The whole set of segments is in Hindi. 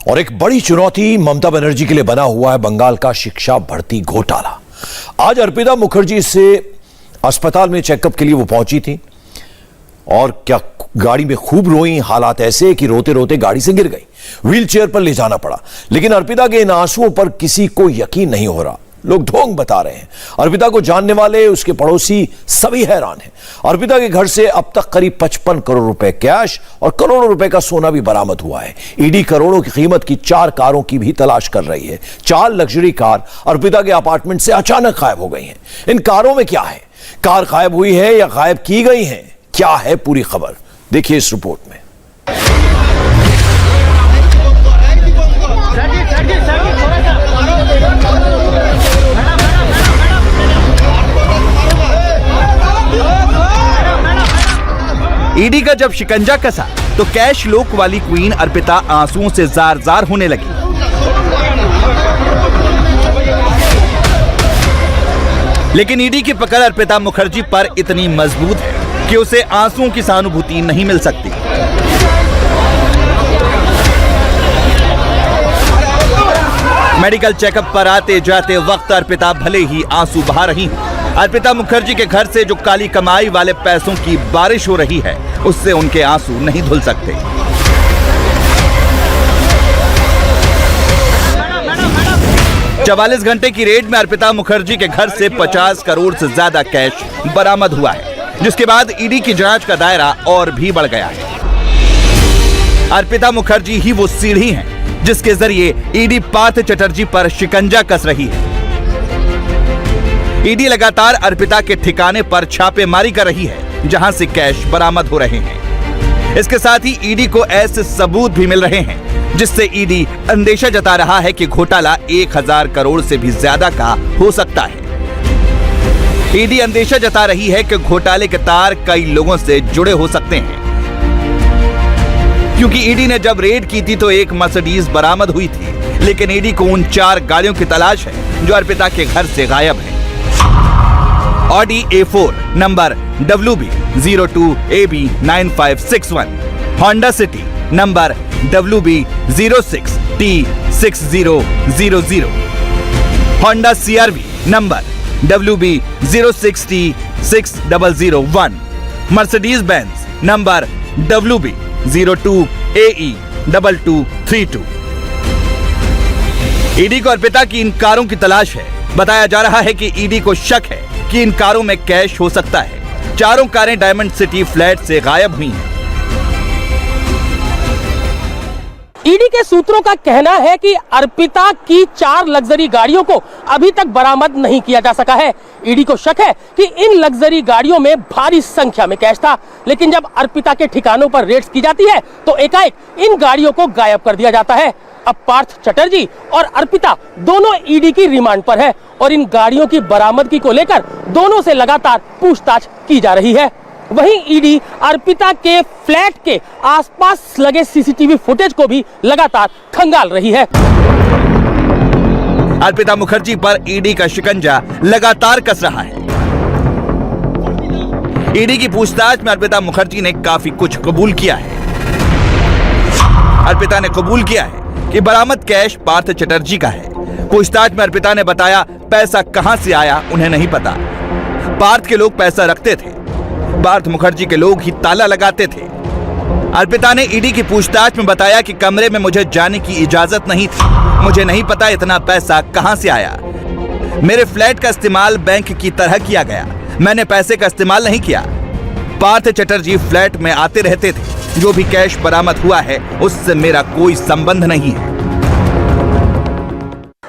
और एक बड़ी चुनौती ममता बनर्जी के लिए बना हुआ है बंगाल का शिक्षा भर्ती घोटाला। आज अर्पिता मुखर्जी से अस्पताल में चेकअप के लिए वो पहुंची थी और क्या गाड़ी में खूब रोई। हालात ऐसे कि रोते रोते गाड़ी से गिर गई, व्हीलचेयर पर ले जाना पड़ा। लेकिन अर्पिता के इन आंसुओं पर किसी को यकीन नहीं हो रहा। लोग ढोंग बता रहे हैं। अर्पिता को जानने वाले, उसके पड़ोसी सभी हैरान हैं। अर्पिता के घर से अब तक करीब 55 करोड़ रुपए कैश और करोड़ों रुपए का सोना भी बरामद हुआ है। ईडी करोड़ों की कीमत की 4 कारों की भी तलाश कर रही है। 4 लग्जरी कार अर्पिता के अपार्टमेंट से अचानक गायब हो गई हैं। इन कारों में क्या है? कार गायब हुई है या गायब की गई है? क्या है पूरी खबर, देखिए इस रिपोर्ट में। ईडी का जब शिकंजा कसा तो कैश लोक वाली क्वीन अर्पिता आंसुओं से जार जार होने लगी। लेकिन ईडी की पकड़ अर्पिता मुखर्जी पर इतनी मजबूत है कि उसे आंसुओं की सहानुभूति नहीं मिल सकती। मेडिकल चेकअप पर आते जाते वक्त अर्पिता भले ही आंसू बहा रही हैं। अर्पिता मुखर्जी के घर से जो काली कमाई वाले पैसों की बारिश हो रही है, उससे उनके आंसू नहीं धुल सकते। चवालीस घंटे की रेड में अर्पिता मुखर्जी के घर से 50 करोड़ से ज्यादा कैश बरामद हुआ है, जिसके बाद ईडी की जांच का दायरा और भी बढ़ गया है। अर्पिता मुखर्जी ही वो सीढ़ी हैं जिसके जरिए ईडी पार्थ चटर्जी पर शिकंजा कस रही है। ईडी लगातार अर्पिता के ठिकाने पर छापेमारी कर रही है, जहां से कैश बरामद हो रहे हैं। इसके साथ ही ईडी को ऐसे सबूत भी मिल रहे हैं जिससे ईडी अंदेशा जता रहा है कि घोटाला 1000 करोड़ से भी ज्यादा का हो सकता है। ईडी अंदेशा जता रही है कि घोटाले के तार कई लोगों से जुड़े हो सकते हैं, क्योंकि ईडी ने जब रेड की थी तो एक मर्सिडीज बरामद हुई थी, लेकिन ईडी को उन 4 गाड़ियों की तलाश है जो अर्पिता के घर से गायब है। Audi A4 number WB02AB9561, Honda city number WB06T6000, Honda CRV number WB06T6001, Mercedes Benz number WB02AE2232। ED को अर्पिता की इन कारों की तलाश है। बताया जा रहा है कि ईडी को शक है कि इन कारों में कैश हो सकता है। 4 कारें डायमंड सिटी फ्लैट से गायब हुई हैं। ईडी के सूत्रों का कहना है कि अर्पिता की 4 लग्जरी गाड़ियों को अभी तक बरामद नहीं किया जा सका है। ईडी को शक है कि इन लग्जरी गाड़ियों में भारी संख्या में कैश था, लेकिन जब अर्पिता के ठिकानों पर रेड्स की जाती है तो एकाएक इन गाड़ियों को गायब कर दिया जाता है। अब पार्थ चटर्जी और अर्पिता दोनों ईडी की रिमांड पर है और इन गाड़ियों की बरामदगी को लेकर दोनों से लगातार पूछताछ की जा रही है। वहीं ईडी अर्पिता के फ्लैट के आसपास लगे सीसीटीवी फुटेज को भी लगातार खंगाल रही है। अर्पिता मुखर्जी पर ईडी का शिकंजा लगातार कस रहा है। ईडी की पूछताछ में अर्पिता मुखर्जी ने काफी कुछ कबूल किया है। अर्पिता ने कबूल किया है कि बरामद कैश पार्थ चटर्जी का है। पूछताछ में अर्पिता ने बताया पैसा कहां से आया उन्हें नहीं पता। पार्थ के लोग पैसा रखते थे, पार्थ मुखर्जी के लोग ही ताला लगाते थे। अर्पिता ने ईडी की पूछताछ में बताया कि कमरे में मुझे जाने की इजाजत नहीं थी, मुझे नहीं पता इतना पैसा कहां से आया। मेरे फ्लैट का इस्तेमाल बैंक की तरह किया गया, मैंने पैसे का इस्तेमाल नहीं किया। पार्थ चटर्जी फ्लैट में आते रहते थे, जो भी कैश बरामद हुआ है उससे मेरा कोई संबंध नहीं है।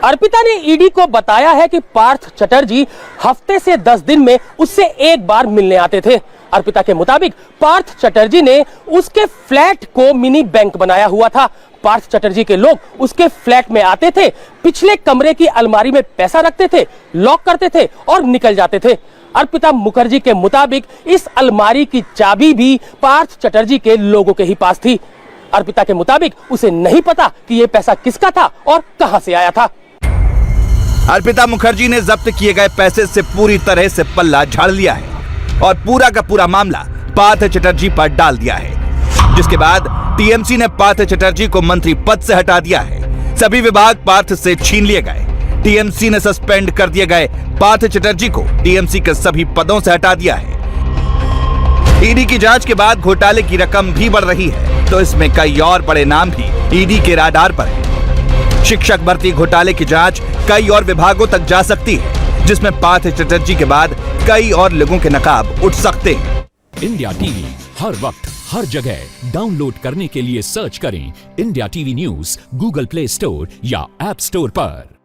अर्पिता ने ईडी को बताया है कि पार्थ चटर्जी हफ्ते से 10 दिन में उससे एक बार मिलने आते थे। अर्पिता के मुताबिक पार्थ चटर्जी ने उसके फ्लैट को मिनी बैंक बनाया हुआ था। पार्थ चटर्जी के लोग उसके फ्लैट में आते थे, पिछले कमरे की अलमारी में पैसा रखते थे, लॉक करते थे और निकल जाते थे। अर्पिता मुखर्जी के मुताबिक इस अलमारी की चाबी भी पार्थ चटर्जी के लोगों के ही पास थी। अर्पिता के मुताबिक उसे नहीं पता कि यह पैसा किसका था और कहां से आया था। अर्पिता मुखर्जी ने जब्त किए गए पैसे से पूरी तरह से पल्ला झाड़ लिया है और पूरा का पूरा मामला पार्थ चटर्जी पर डाल दिया है, जिसके बाद टीएमसी ने पार्थ चटर्जी को मंत्री पद से हटा दिया है। सभी विभाग पार्थ से छीन लिए गए। टीएमसी ने सस्पेंड कर दिए गए पार्थ चटर्जी को टीएमसी के सभी पदों से हटा दिया है। ईडी की जांच के बाद घोटाले की रकम भी बढ़ रही है, तो इसमें कई और बड़े नाम भी ईडी के राडार पर है। शिक्षक भर्ती घोटाले की जांच कई और विभागों तक जा सकती है, जिसमें पार्थ चटर्जी के बाद कई और लोगों के नकाब उठ सकते हैं। इंडिया टीवी हर वक्त हर जगह डाउनलोड करने के लिए सर्च करें India TV news Google play store या ऐप स्टोर पर।